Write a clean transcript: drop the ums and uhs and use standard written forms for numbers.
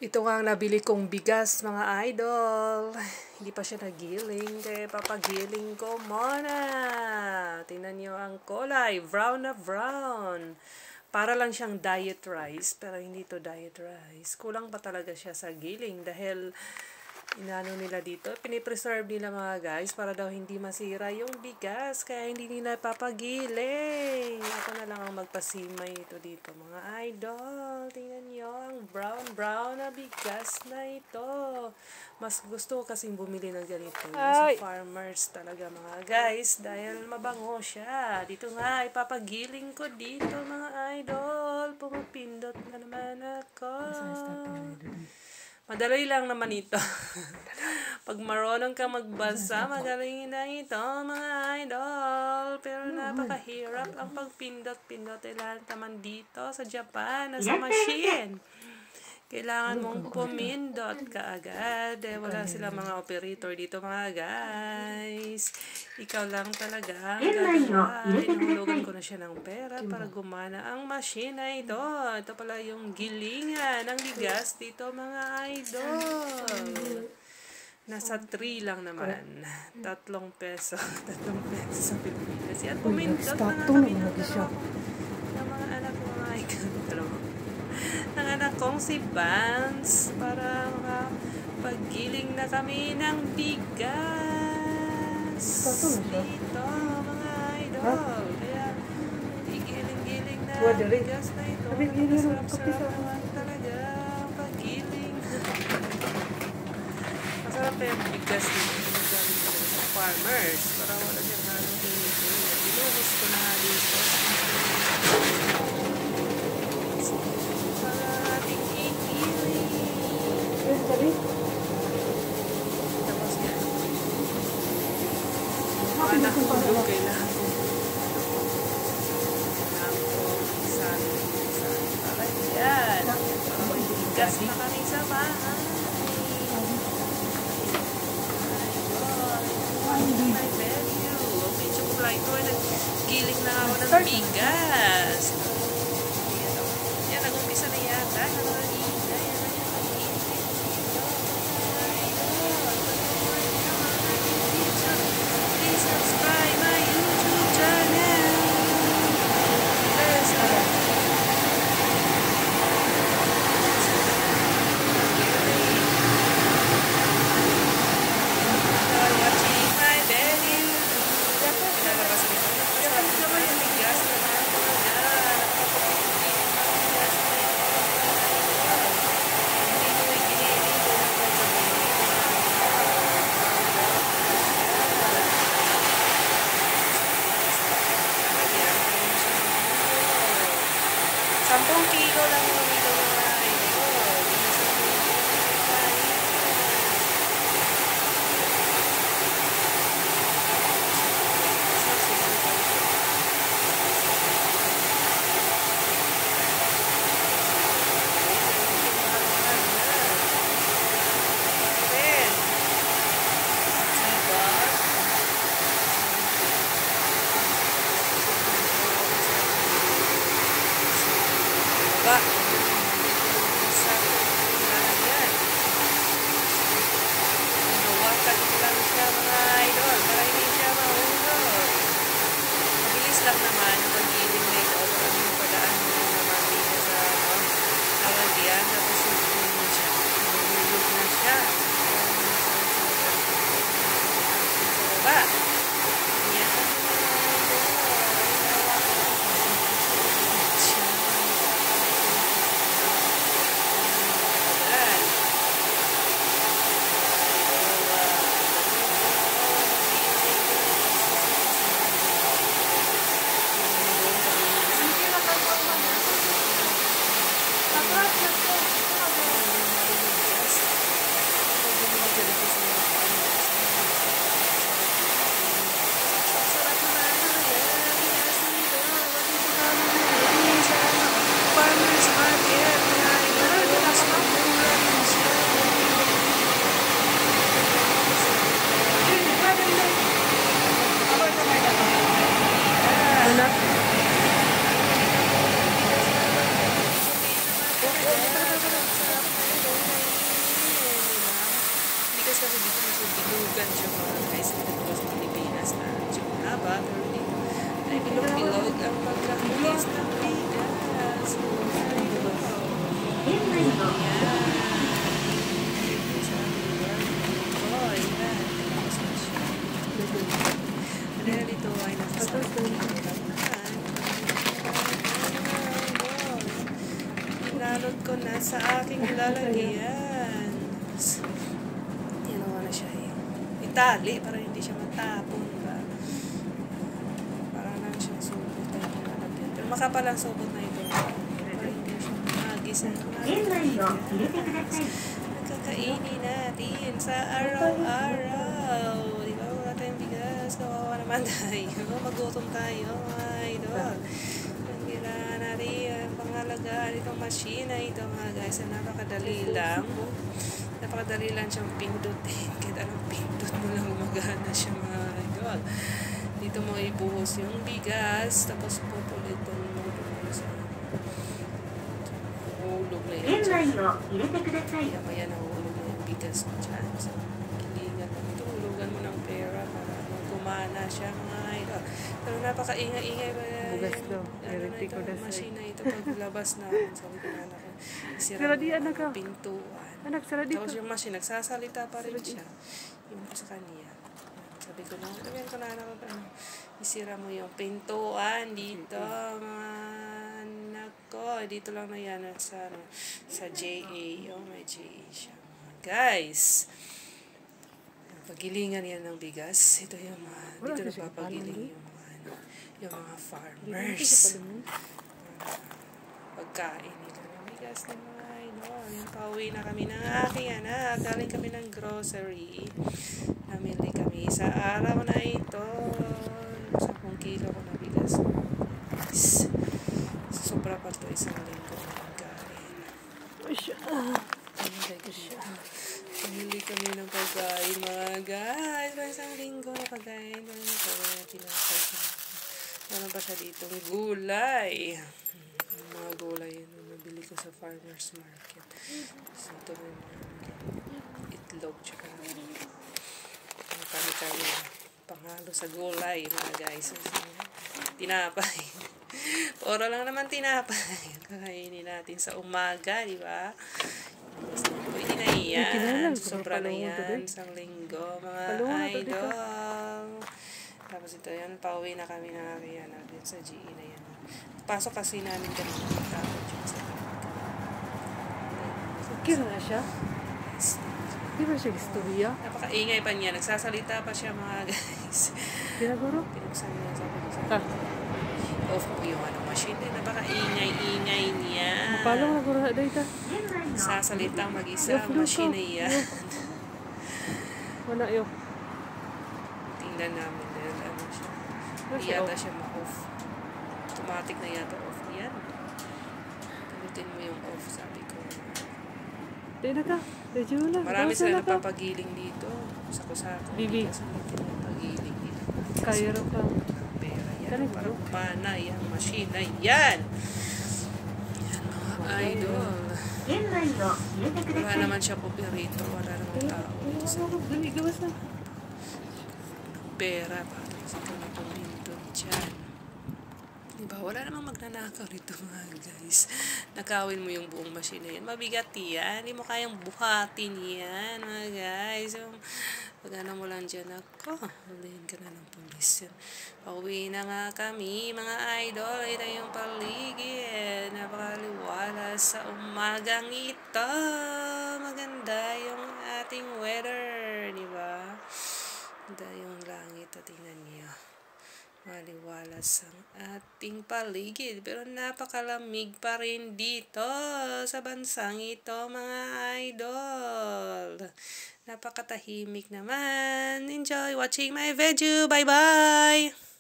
Ito nga ang nabili kong bigas, mga idol. Hindi pa siya nagiling, kaya papagiling ko muna. Tingnan nyo ang kulay, brown na brown. Para lang siyang diet rice, pero hindi to diet rice. Kulang pa talaga siya sa giling dahil inano nila dito, pinipreserve nila mga guys para daw hindi masira yung bigas, kaya hindi nila papagiling. Ako na lang ang magpasimay ito dito mga idol. Tingnan nyo ang brown na bigas na ito. Mas gusto ko kasing bumili ng ganito sa farmers talaga mga guys, dahil mabango siya. Dito nga ipapagiling ko dito mga idol. Pumapindot na naman ako. Madali lang naman ito. Pag marunong ka magbasa, magaling na ito, mga idol. Pero napakahirap ang pagpindot-pindot. Lahat naman dito sa Japan, nasa machine. Kailangan mong pumindot ka agad. Wala silang mga operator dito, mga guys. Ikaw lang talaga ang gagawa. Hinulugan ko na siya ng pera para gumana ang machine na ito. Ito pala yung gilingan ng bigas dito, mga idol. Nasa 3 lang naman. 3 peso. 3 peso sa Pilipinas. Yan, pumindot na nga kami ng mga anak ko, mga idol. Ng anak kong si Vance para makapaggiling na kami ng bigas dito, mga idol. Kaya giling-giling na bigas na ito. Masarap-sarap naman talaga paggiling. Masarap yung bigas dito sa farmers para wala siyang halong init. Binuhos ko na dito. Tapos yan. Anak ko doon kailangan ko. Para yan. Gas na kami sa bahay. My value. Medyo kulay ko. Naggiling na ako ng bigas. Yan, nag-umpisa na yata. Subscribe my YouTube channel. Watching my value. Lalabas ko ito. Napasarap naman yung bigas na mga So, bilugan siya mga guys. Dito sa Pilipinas na medyo mahaba. Pero dito ay bilog-bilog ang pagkakalis ng bigas. So, dito ay inalot ko na sa aking lalagyan. Ginawa na siya itali para hindi siya matapon ba. Parang lang siya subot na lalagyan. Pero makapal ang subot na ito. Para hindi siya magisa. Nagkakainin natin sa araw-araw. Di ba wala tayong bigas? Kawawa naman tayo. Magutom tayo. Ay, idol. Ang kailangan natin ang pangalagaan itong machine na ito mga guys. Napakadali lang. Napakadali lang siyang pindutin. Kahit anong pindut mo lang gumagana siya mga idol. Dito mo ibuhos yung bigas. Tapos pupulitan mo doon sa hulog na yun. Maya nahulog na yung bigas mo dyan. So, kilingan mo. Hulugan mo ng pera para gumana siya mga idol. Pero napaka-ingay-ingay ba yung machine na ito paglabas na. Sabi ko na anak, sira mo pintuan. Tapos yung machine, nagsasalita pa rin siya. Yung sa kanya. Sabi ko na, sabihin ko na anak, isira mo yung pintuan dito, mga anak ko. Dito lang na yan sa JA. Oh, may JA siya. Guys, pagilingan yan ng bigas. Ito yung mga, dito nagpapagiling yung mga farmers. Pagkain nila ng bigas ng mga idol. Yung pauwi na kami ng aking anak. Galing kami ng grocery. Namili kami sa araw na ito. 10 kilo ko na bigas. Sobra pa ito isang linggo na pagkain. Namili kami ng pagkain mga guys. Isang linggo na pagkain. Meron pa siya ditong gulay. Mga gulay yun nabili ko sa farmer's market. So, ito rin itlog tsaka kami pangalo sa gulay mga guys. Tinapay. Puro lang naman tinapay. Kakainin natin sa umaga, di ba? Pwede na yan. Sobra na yan. Isang linggo mga idol. Tapos ito yan, pauwi na kami na kaya natin sa GE na yan. Pasok kasi namin kami tapos yun sa okay na siya? Di ba siya istorya? Napakaingay pa niya. Nagsasalita pa siya mga guys. Pinaguro? Pinuksan niya. Sabi ko sa off po yung machine. Napakaingay-ingay niya. Mapalong naguro na dito. Sasalitang mag-isa. Machine na yan. Wala yun. Tingnan namin. Ano siya. Hindi yata siya ma-off. Automatic na yata off. Yan. Pinutin mo yung off. Sabi ko. Di na ka. Marami sila napapagiling dito. Sako-sako. Bibi. Pagiling dito. Kaya rin ka. Pera yan. Parang pana yung machine na yan. Yan mga idol. Wala naman siya pupirito. Wala naman tao. Dali, gawas na. Pera para sa kanitong dito dyan. Diba? Wala namang magnanakaw rito mga guys. Nakawin mo yung buong machine na yan. Mabigat yan. Hindi mo kayang buhatin yan mga guys. Pag ano mo lang dyan ako, hulihin ka na ng pulis yan. Pauwi na nga kami mga idol. Ito yung paligid. Napakaliwalas sa umagang ito. Maganda yung ating weather. Diba? Maganda yung langit at tingnan niyo. Maliwalas ang ating paligid pero napakalamig pa rin dito sa bansang ito mga idol. Napakatahimik naman. Enjoy watching my video. Bye bye!